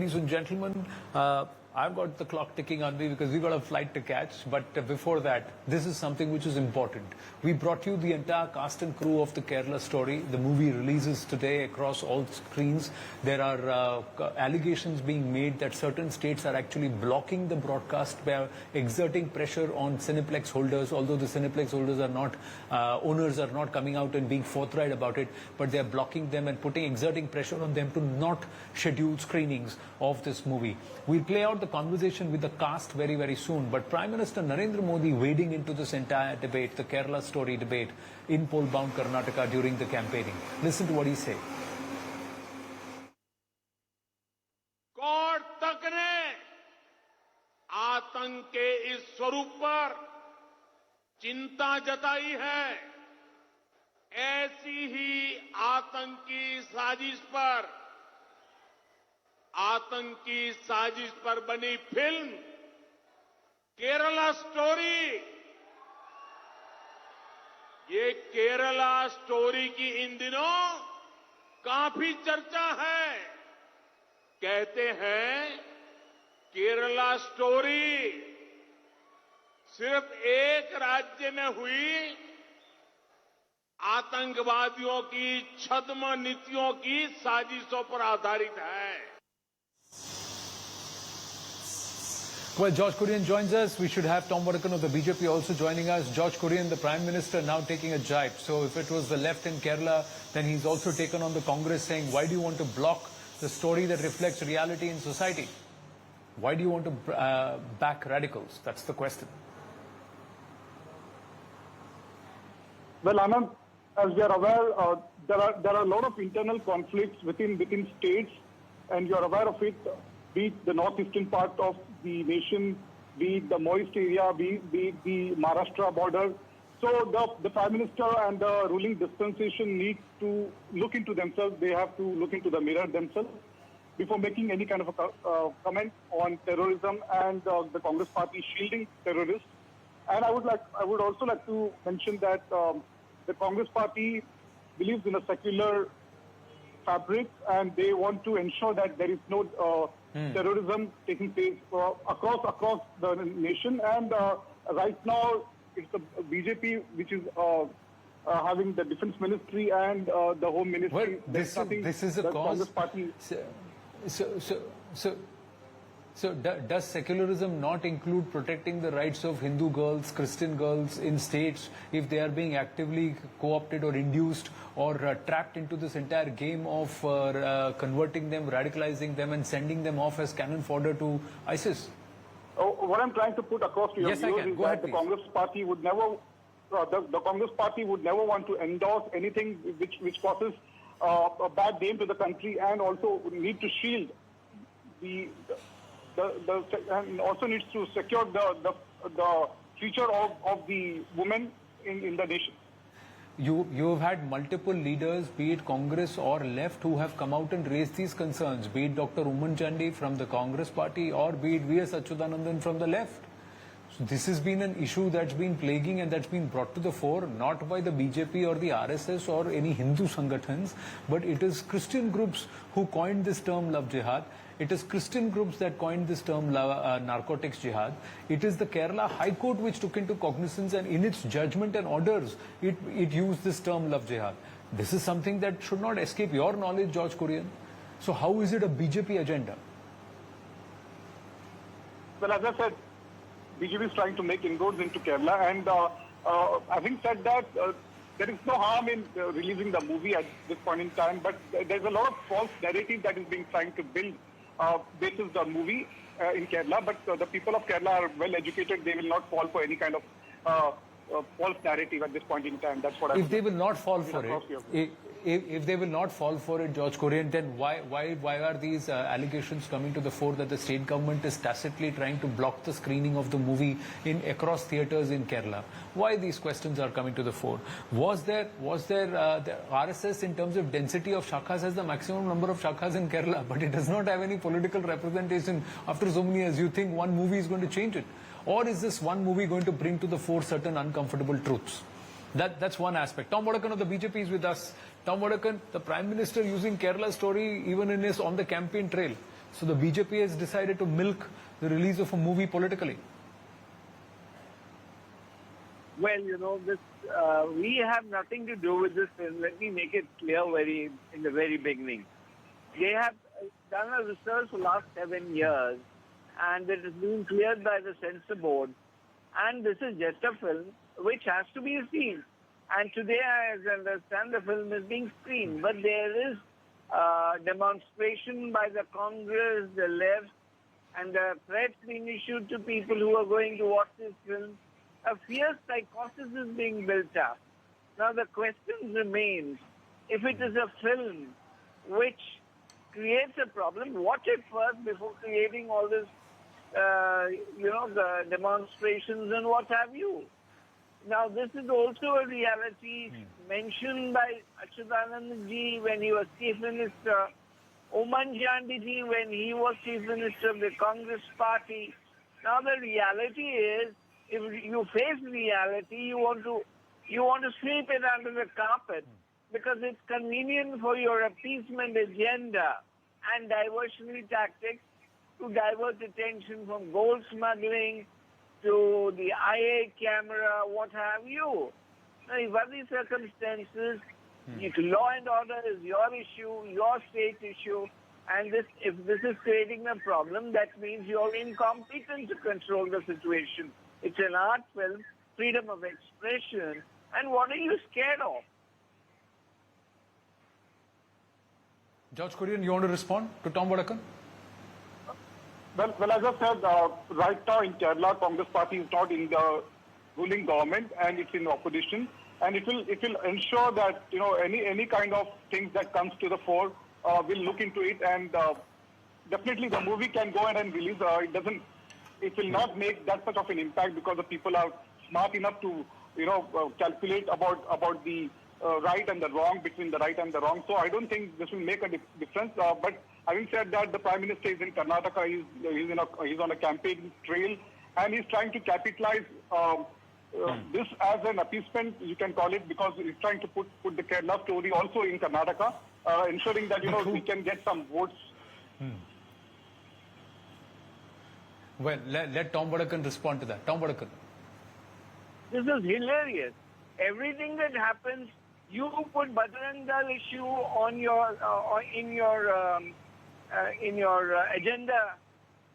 ladies and gentlemen. I've got the clock ticking on me because we've got a flight to catch. But before that, this is something which is important. We brought you the entire cast and crew of the Kerala story. The movie releases today across all screens. There are allegations being made that certain states are actually blocking the broadcast by exerting pressure on Cineplex holders, although the Cineplex holders are not, owners are not coming out and being forthright about it, but they're blocking them and exerting pressure on them to not schedule screenings of this movie. We'll play out the conversation with the cast very, very soon. But Prime Minister Narendra Modi wading into this entire debate, the Kerala story debate, in poll-bound Karnataka during the campaigning. Listen to what he said. Court तक ने आतंक के इस स्वरूप पर चिंता जताई है। ऐसी ही आतंकी साजिश पर बनी फिल्म केरला स्टोरी, ये केरला स्टोरी की इन दिनों काफी चर्चा है। कहते हैं केरला स्टोरी सिर्फ एक राज्य में हुई आतंकवादियों की छद्म नीतियों की साजिशों पर आधारित है। Well, George Kurian joins us. We should have Tom Wadakan of the BJP also joining us. George Kurian, the Prime Minister, now taking a jibe. So if it was the left in Kerala, then he's also taken on the Congress saying, why do you want to block the story that reflects reality in society? Why do you want to back radicals? That's the question. Well, Anand, as we are aware, there are a lot of internal conflicts within states, and you are aware of it. Be it the northeastern part of the nation, be it the moist area, be it the Maharashtra border. So the Prime Minister and the ruling dispensation need to look into themselves. They have to look into the mirror themselves before making any kind of a comment on terrorism and the Congress party shielding terrorists. And I would also like to mention that the Congress party believes in a secular fabric, and they want to ensure that there is no terrorism taking place across the nation. And right now, it's the BJP which is having the defense ministry and the home ministry. Well, this is a cause. Congress party. So does secularism not include protecting the rights of Hindu girls, Christian girls in states if they are being actively co-opted or induced or trapped into this entire game of converting them, radicalizing them and sending them off as cannon fodder to ISIS? What I'm trying to put across to your viewers is that the Congress party would never, the Congress party would never want to endorse anything which causes a bad name to the country, and also need to shield and also needs to secure the future of the women in the nation. You've had multiple leaders, be it Congress or left, who have come out and raised these concerns, be it Dr. Umman Chandi from the Congress party or be it V.S. Achyutanandan from the left. So this has been an issue that's been plaguing and that's been brought to the fore, not by the BJP or the RSS or any Hindu sangatans, but it is Christian groups who coined this term love jihad. It is Christian groups that coined this term narcotics jihad. It is the Kerala High Court which took into cognizance, and in its judgment and orders, it used this term love jihad. This is something that should not escape your knowledge, George Kurian. So how is it a BJP agenda? Well, as I said, BJP is trying to make inroads into Kerala, and having said that, there is no harm in releasing the movie at this point in time, but there's a lot of false narrative that is being trying to build basis the movie in Kerala. But the people of Kerala are well educated; they will not fall for any kind of false narrative at this point in time. That's what I. If they will not fall for it, if they will not fall for it, George Kurian, then why are these allegations coming to the fore that the state government is tacitly trying to block the screening of the movie across theatres in Kerala? Why these questions are coming to the fore? Was there the RSS in terms of density of shakhas has the maximum number of shakhas in Kerala, but it does not have any political representation after so many years? You think one movie is going to change it? Or is this one movie going to bring to the fore certain uncomfortable truths? That's one aspect. Tom Wadakan of the BJP is with us. Tom Wadakan, the Prime Minister using Kerala story even in his on the campaign trail. So the BJP has decided to milk the release of a movie politically. Well, we have nothing to do with this film. Let me make it clear in the very beginning. They have done a research for the last 7 years, and it has been cleared by the censor board. And this is just a film which has to be seen. And today, as I understand, the film is being screened. But there is demonstration by the Congress, the left, and the threats being issued to people who are going to watch this film. A fierce psychosis is being built up. Now the question remains, if it is a film which creates a problem, watch it first before creating all this, the demonstrations and what have you. Now this is also a reality mentioned by Achyutanand ji when he was Chief Minister, Oman Jandi ji when he was Chief Minister of the Congress Party. Now the reality is, if you face reality, you want to sweep it under the carpet because it's convenient for your appeasement agenda and diversionary tactics to divert attention from gold smuggling to the IA camera, what have you. Now, if these circumstances, law and order is your issue, your state issue, and if this is creating a problem, that means you're incompetent to control the situation. It's an art film, freedom of expression, and what are you scared of? George Kurian, you want to respond to Tom Vadakan? Well, as I said, right now in Kerala, Congress Party is not in the ruling government and it's in opposition, and it will ensure that any kind of things that comes to the fore, will look into it, and definitely the movie can go ahead and release. It will not make that much of an impact because the people are smart enough to calculate about the right and the wrong, between the right and the wrong. So I don't think this will make a difference. But having said that, the Prime Minister is in Karnataka. He's on a campaign trail, and he's trying to capitalize this as an appeasement, you can call it, because he's trying to put the Kerala story also in Karnataka, ensuring that we can get some votes. Well, let Tom Vadakan respond to that. Tom Vadakan. This is hilarious. Everything that happens, you put Bajrang Dal issue on in your agenda.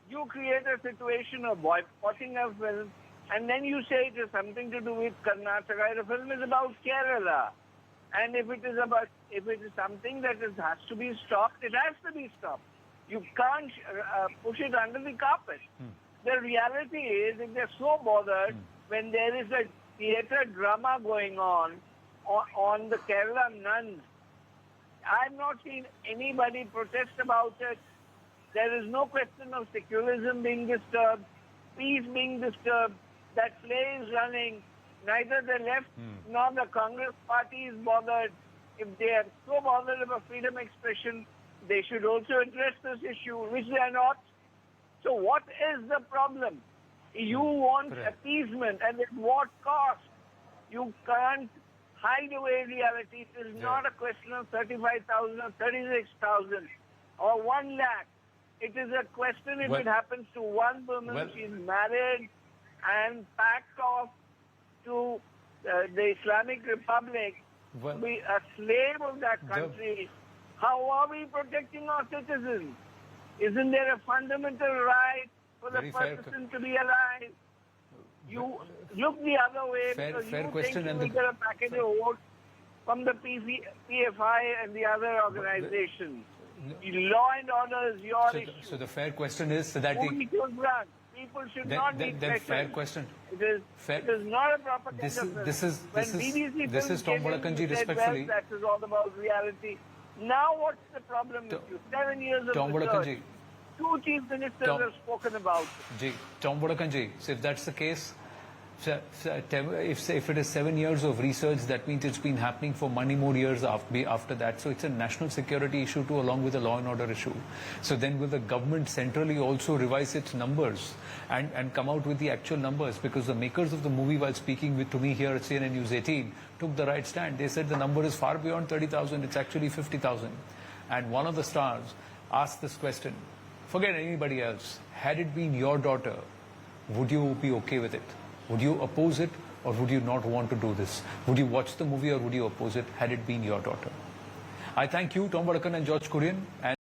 You create a situation of boycotting a film, and then you say it has something to do with Karnataka. The film is about Kerala, and if it is something that has to be stopped, it has to be stopped. You can't push it under the carpet. The reality is, if they're so bothered when there is a theatre drama going on the Kerala nuns, I've not seen anybody protest about it. There is no question of secularism being disturbed, peace being disturbed. That play is running. Neither the left nor the Congress Party is bothered. If they are so bothered about freedom of expression, they should also address this issue, which they are not. So what is the problem? You want appeasement, and at what cost? You can't hide away reality. It is not a question of 35,000 or 36,000 or 1 lakh. It is a question if it happens to one woman, she's married and packed off to the Islamic Republic, be a slave of that country. How are we protecting our citizens? Isn't there a fundamental right for the person to be alive? You look the other way because you think you will get a package of votes from the PFI and the other organizations. Law and order is your issue. So the fair question is that people should not be threatened. Fair question. It is not a propaganda film. This is Tom Vadakanji, respectfully. That is all about reality. Now what's the problem with you? 7 years of Tom research. 2 chief ministers have spoken about it. Tom Vadakanji, so if that's the case, if it is 7 years of research, that means it's been happening for many more years after that. So it's a national security issue too, along with a law and order issue. So then will the government centrally also revise its numbers and come out with the actual numbers? Because the makers of the movie, while speaking to me here at CNN News 18, took the right stand. They said the number is far beyond 30,000. It's actually 50,000. And one of the stars asked this question. Forget anybody else. Had it been your daughter, would you be okay with it? Would you oppose it, or would you not want to do this? Would you watch the movie, or would you oppose it had it been your daughter? I thank you, Tom Vadakan and George Kurian. And